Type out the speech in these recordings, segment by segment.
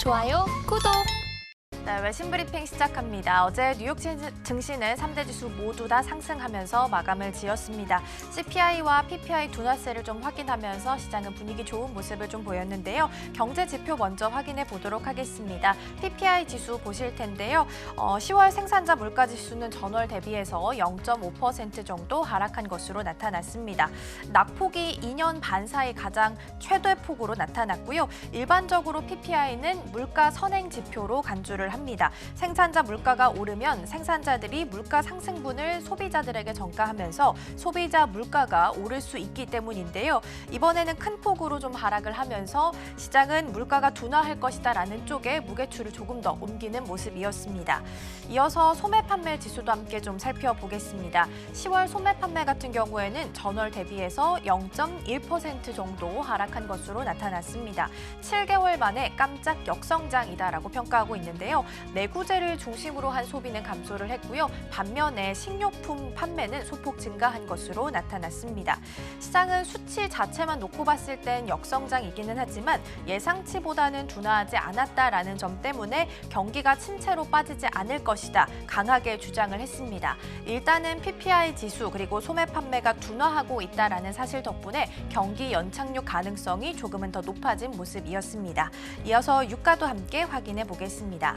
좋아요, 구독! 네, 외신 브리핑 시작합니다. 어제 뉴욕 증시는 3대 지수 모두 다 상승하면서 마감을 지었습니다. CPI와 PPI 둔화세를 좀 확인하면서 시장은 분위기 좋은 모습을 좀 보였는데요. 경제 지표 먼저 확인해 보도록 하겠습니다. PPI 지수 보실 텐데요. 10월 생산자 물가 지수는 전월 대비해서 0.5% 정도 하락한 것으로 나타났습니다. 낙폭이 2년 반 사이 가장 최대 폭으로 나타났고요. 일반적으로 PPI는 물가 선행 지표로 간주를 합니다. 생산자 물가가 오르면 생산자들이 물가 상승분을 소비자들에게 전가하면서 소비자 물가가 오를 수 있기 때문인데요. 이번에는 큰 폭으로 좀 하락을 하면서 시장은 물가가 둔화할 것이다라는 쪽에 무게추를 조금 더 옮기는 모습이었습니다. 이어서 소매 판매 지수도 함께 좀 살펴보겠습니다. 10월 소매 판매 같은 경우에는 전월 대비해서 0.1% 정도 하락한 것으로 나타났습니다. 7개월 만에 깜짝 역성장이다라고 평가하고 있는데요. 내구재를 중심으로 한 소비는 감소를 했고요. 반면에 식료품 판매는 소폭 증가한 것으로 나타났습니다. 시장은 수치 자체만 놓고 봤을 땐 역성장이기는 하지만 예상치보다는 둔화하지 않았다라는 점 때문에 경기가 침체로 빠지지 않을 것이다 강하게 주장을 했습니다. 일단은 PPI 지수 그리고 소매 판매가 둔화하고 있다라는 사실 덕분에 경기 연착륙 가능성이 조금은 더 높아진 모습이었습니다. 이어서 유가도 함께 확인해 보겠습니다.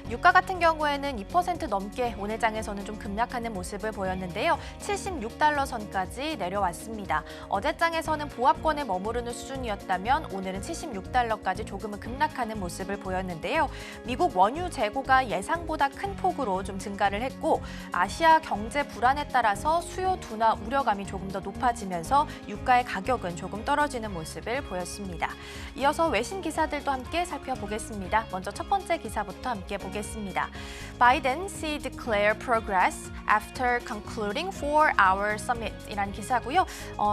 유가 같은 경우에는 2% 넘게 오늘 장에서는 좀 급락하는 모습을 보였는데요. 76달러 선까지 내려왔습니다. 어제 장에서는 보합권에 머무르는 수준이었다면 오늘은 76달러까지 조금은 급락하는 모습을 보였는데요. 미국 원유 재고가 예상보다 큰 폭으로 좀 증가를 했고 아시아 경제 불안에 따라서 수요 둔화 우려감이 조금 더 높아지면서 유가의 가격은 조금 떨어지는 모습을 보였습니다. 이어서 외신 기사들도 함께 살펴보겠습니다. 먼저 첫 번째 기사부터 함께 보겠습니다. Biden see declare progress after concluding 4-hour summit이라는 기사고요.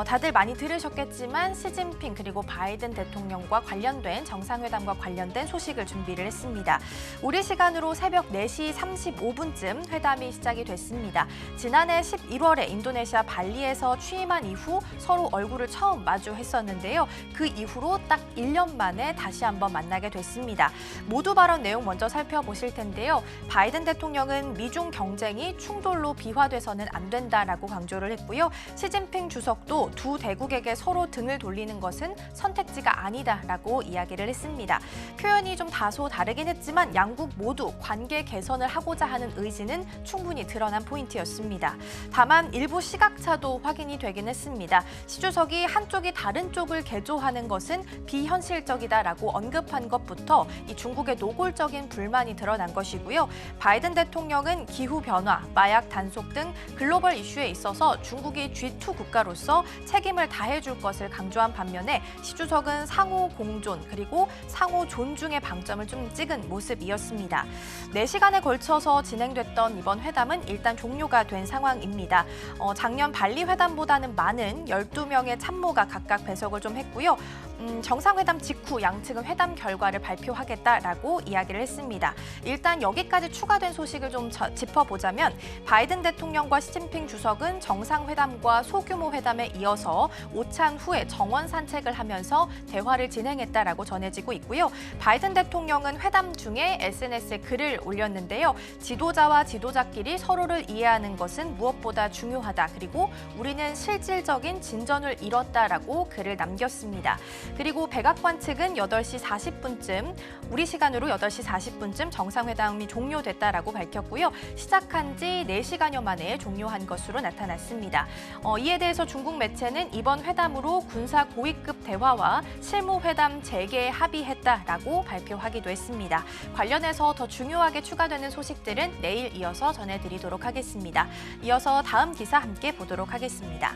다들 많이 들으셨겠지만 시진핑 그리고 바이든 대통령과 관련된 정상회담과 관련된 소식을 준비를 했습니다. 우리 시간으로 새벽 4시 35분쯤 회담이 시작이 됐습니다. 지난해 11월에 인도네시아 발리에서 취임한 이후 서로 얼굴을 처음 마주했었는데요. 그 이후로 딱 1년 만에 다시 한번 만나게 됐습니다. 모두 발언 내용 먼저 살펴보실 텐데요. 바이든 대통령은 미중 경쟁이 충돌로 비화돼서는 안 된다라고 강조를 했고요. 시진핑 주석도 두 대국에게 서로 등을 돌리는 것은 선택지가 아니다라고 이야기를 했습니다. 표현이 좀 다소 다르긴 했지만 양국 모두 관계 개선을 하고자 하는 의지는 충분히 드러난 포인트였습니다. 다만 일부 시각차도 확인이 되긴 했습니다. 시 주석이 한쪽이 다른 쪽을 개조하는 것은 비현실적이다라고 언급한 것부터 이 중국의 노골적인 불만이 드러난 것이고요. 바이든 대통령은 기후변화, 마약 단속 등 글로벌 이슈에 있어서 중국이 G2 국가로서 책임을 다해줄 것을 강조한 반면에 시 주석은 상호 공존 그리고 상호 존중의 방점을 좀 찍은 모습이었습니다. 4시간에 걸쳐서 진행됐던 이번 회담은 일단 종료가 된 상황입니다. 작년 발리 회담보다는 많은 12명의 참모가 각각 배석을 좀 했고요. 정상회담 직후 양측은 회담 결과를 발표하겠다라고 이야기를 했습니다. 일단 여기까지 추가된 소식을 좀 짚어보자면 바이든 대통령과 시진핑 주석은 정상회담과 소규모 회담에 이어서 오찬 후에 정원 산책을 하면서 대화를 진행했다라고 전해지고 있고요. 바이든 대통령은 회담 중에 SNS에 글을 올렸는데요. 지도자와 지도자끼리 서로를 이해하는 것은 무엇보다 중요하다. 그리고 우리는 실질적인 진전을 이뤘다라고 글을 남겼습니다. 그리고 백악관 측은 8시 40분쯤 우리 시간으로 8시 40분쯤 정상회담이 종료됐다라고 밝혔고요. 시작한 지 4시간여 만에 종료한 것으로 나타났습니다. 이에 대해서 중국 매체는 이번 회담으로 군사 고위급 대화와 실무회담 재개에 합의했다라고 발표하기도 했습니다. 관련해서 더 중요하게 추가되는 소식들은 내일 이어서 전해드리도록 하겠습니다. 이어서 다음 기사 함께 보도록 하겠습니다.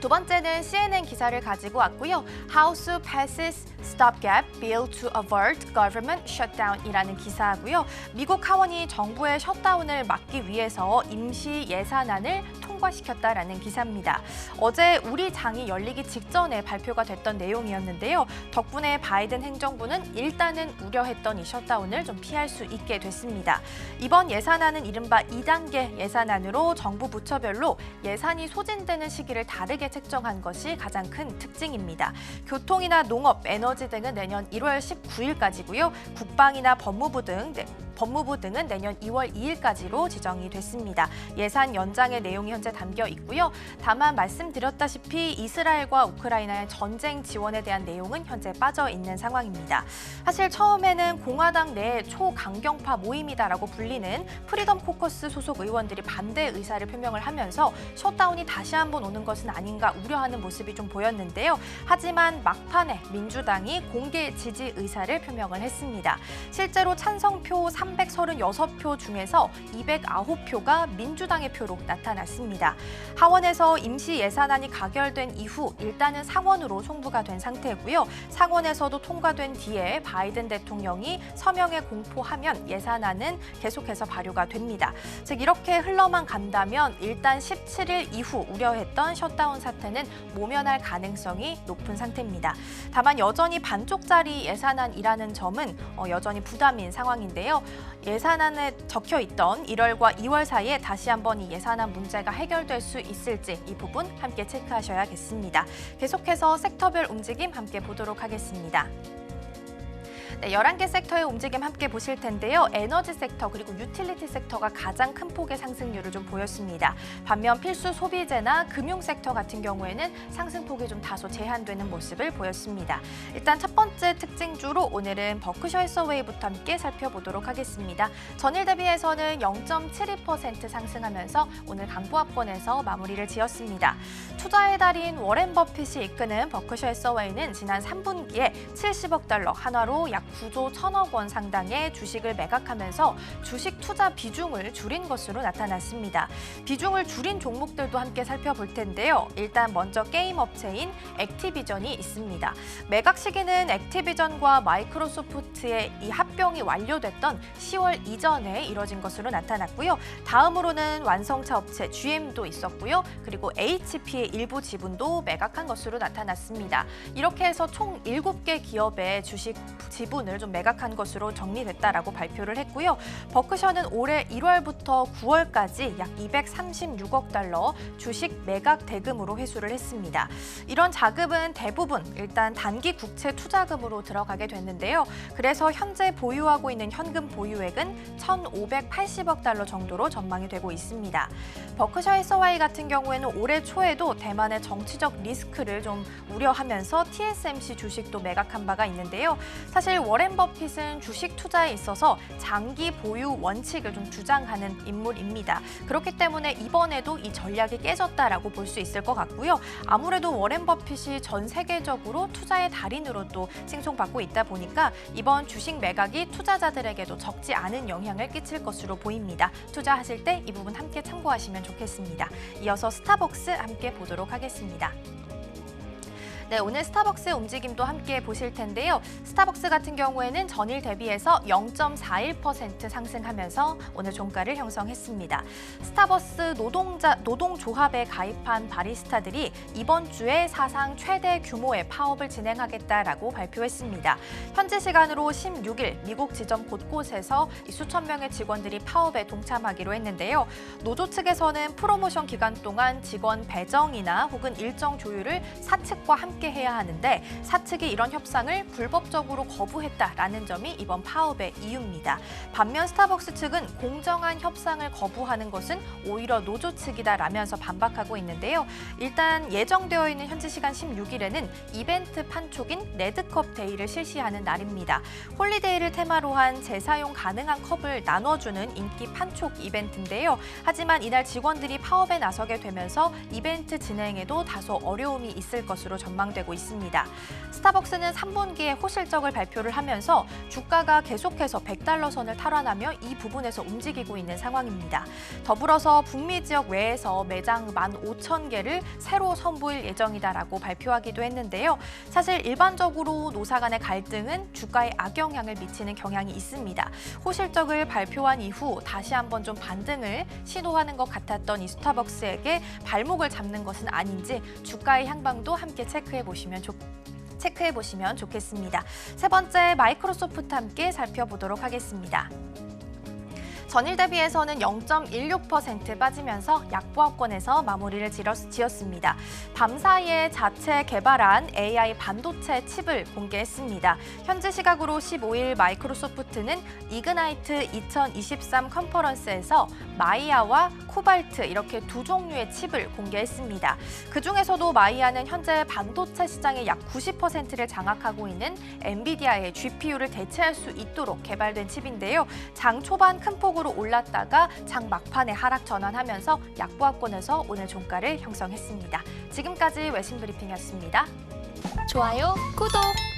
두 번째는 CNN 기사를 가지고 왔고요. House passes stopgap bill to avert government shutdown이라는 기사고요. 미국 하원이 정부의 셧다운을 막기 위해서 임시 예산안을 통과시켰다라는 기사입니다. 어제 우리 장이 열리기 직전에 발표가 됐던 내용이었는데요. 덕분에 바이든 행정부는 일단은 우려했던 이 셧다운을 좀 피할 수 있게 됐습니다. 이번 예산안은 이른바 2단계 예산안으로 정부 부처별로 예산이 소진되는 시기를 다르게 책정한 것이 가장 큰 특징입니다. 교통이나 농업, 에너지 등은 내년 1월 19일까지고요. 국방이나 법무부 등은 내년 2월 2일까지로 지정이 됐습니다. 예산 연장의 내용이 현재 담겨 있고요. 다만 말씀드렸다시피 이스라엘과 우크라이나의 전쟁 지원에 대한 내용은 현재 빠져 있는 상황입니다. 사실 처음에는 공화당 내 초강경파 모임이다라고 불리는 프리덤 코커스 소속 의원들이 반대 의사를 표명을 하면서 셧다운이 다시 한번 오는 것은 아닌가 우려하는 모습이 좀 보였는데요. 하지만 막판에 민주당이 공개 지지 의사를 표명을 했습니다. 실제로 찬성표 336표 중에서 209표가 민주당의 표로 나타났습니다. 하원에서 임시 예산안이 가결된 이후 일단은 상원으로 송부가 된 상태고요. 상원에서도 통과된 뒤에 바이든 대통령이 서명에 공포하면 예산안은 계속해서 발효가 됩니다. 즉 이렇게 흘러만 간다면 일단 17일 이후 우려했던 셧다운 사태는 모면할 가능성이 높은 상태입니다. 다만 여전히 반쪽짜리 예산안이라는 점은 여전히 부담인 상황인데요. 예산안에 적혀있던 1월과 2월 사이에 다시 한번 이 예산안 문제가 해결될 수 있을지 이 부분 함께 체크하셔야겠습니다. 계속해서 섹터별 움직임 함께 보도록 하겠습니다. 네, 11개 섹터의 움직임 함께 보실 텐데요. 에너지 섹터 그리고 유틸리티 섹터가 가장 큰 폭의 상승률을 좀 보였습니다. 반면 필수 소비재나 금융 섹터 같은 경우에는 상승폭이 좀 다소 제한되는 모습을 보였습니다. 일단 첫 번째 특징주로 오늘은 버크셔 해서웨이부터 함께 살펴보도록 하겠습니다. 전일 대비해서는 0.72% 상승하면서 오늘 강보합권에서 마무리를 지었습니다. 투자의 달인 워렌 버핏이 이끄는 버크셔 해서웨이는 지난 3분기에 70억 달러 한화로 약 9조 1천억 원 상당의 주식을 매각하면서 주식 투자 비중을 줄인 것으로 나타났습니다. 비중을 줄인 종목들도 함께 살펴볼 텐데요. 일단 먼저 게임 업체인 액티비전이 있습니다. 매각 시기는 액티비전과 마이크로소프트의 이 합병이 완료됐던 10월 이전에 이뤄진 것으로 나타났고요. 다음으로는 완성차 업체 GM도 있었고요. 그리고 HP의 일부 지분도 매각한 것으로 나타났습니다. 이렇게 해서 총 7개 기업의 주식 지분을 좀 매각한 것으로 정리됐다라고 발표를 했고요. 버크셔는 올해 1월부터 9월까지 약 236억 달러 주식 매각 대금으로 회수를 했습니다. 이런 자금은 대부분 일단 단기 국채 투자금으로 들어가게 됐는데요. 그래서 현재 보유하고 있는 현금 보유액은 1,580억 달러 정도로 전망이 되고 있습니다. 버크셔 해서웨이 같은 경우에는 올해 초에도 대만의 정치적 리스크를 좀 우려하면서 TSMC 주식도 매각한 바가 있는데요. 사실 워렌 버핏은 주식 투자에 있어서 장기 보유 원칙을 좀 주장하는 인물입니다. 그렇기 때문에 이번에도 이 전략이 깨졌다라고 볼 수 있을 것 같고요. 아무래도 워렌 버핏이 전 세계적으로 투자의 달인으로 또 칭송받고 있다 보니까 이번 주식 매각이 투자자들에게도 적지 않은 영향을 끼칠 것으로 보입니다. 투자하실 때 이 부분 함께 참고하시면 좋겠습니다. 이어서 스타벅스 함께 보도록 하겠습니다. 네, 오늘 스타벅스의 움직임도 함께 보실 텐데요. 스타벅스 같은 경우에는 전일 대비해서 0.41% 상승하면서 오늘 종가를 형성했습니다. 스타벅스 노동조합에 가입한 바리스타들이 이번 주에 사상 최대 규모의 파업을 진행하겠다라고 발표했습니다. 현지 시간으로 16일 미국 지점 곳곳에서 수천 명의 직원들이 파업에 동참하기로 했는데요. 노조 측에서는 프로모션 기간 동안 직원 배정이나 혹은 일정 조율을 사측과 함께 해야 하는데 사측이 이런 협상을 불법적으로 거부했다라는 점이 이번 파업의 이유입니다. 반면 스타벅스 측은 공정한 협상을 거부하는 것은 오히려 노조 측이다라면서 반박하고 있는데요. 일단 예정되어 있는 현지 시간 16일에는 이벤트 판촉인 레드컵 데이를 실시하는 날입니다. 홀리데이를 테마로 한 재사용 가능한 컵을 나눠주는 인기 판촉 이벤트인데요. 하지만 이날 직원들이 파업에 나서게 되면서 이벤트 진행에도 다소 어려움이 있을 것으로 전망됩니다. 되고 있습니다. 스타벅스는 3분기에 호실적을 발표를 하면서 주가가 계속해서 100달러 선을 탈환하며 이 부분에서 움직이고 있는 상황입니다. 더불어서 북미 지역 외에서 매장 15,000개를 새로 선보일 예정이다라고 발표하기도 했는데요. 사실 일반적으로 노사 간의 갈등은 주가에 악영향을 미치는 경향이 있습니다. 호실적을 발표한 이후 다시 한번 좀 반등을 시도하는 것 같았던 이 스타벅스에게 발목을 잡는 것은 아닌지 주가의 향방도 함께 체크해 보시면 좋겠습니다. 세 번째, 마이크로소프트 함께 살펴보도록 하겠습니다. 전일 대비해서는 0.16% 빠지면서 약보합권에서 마무리를 지었습니다. 밤사이에 자체 개발한 AI 반도체 칩을 공개했습니다. 현재 시각으로 15일 마이크로소프트는 이그나이트 2023 컨퍼런스에서 마이아와 코발트 이렇게 두 종류의 칩을 공개했습니다. 그중에서도 마이아는 현재 반도체 시장의 약 90%를 장악하고 있는 엔비디아의 GPU를 대체할 수 있도록 개발된 칩인데요. 장 초반 큰 폭으로 올랐다가 장 막판에 하락 전환하면서 약보합권에서 오늘 종가를 형성했습니다. 지금까지 외신 브리핑이었습니다. 좋아요, 구독!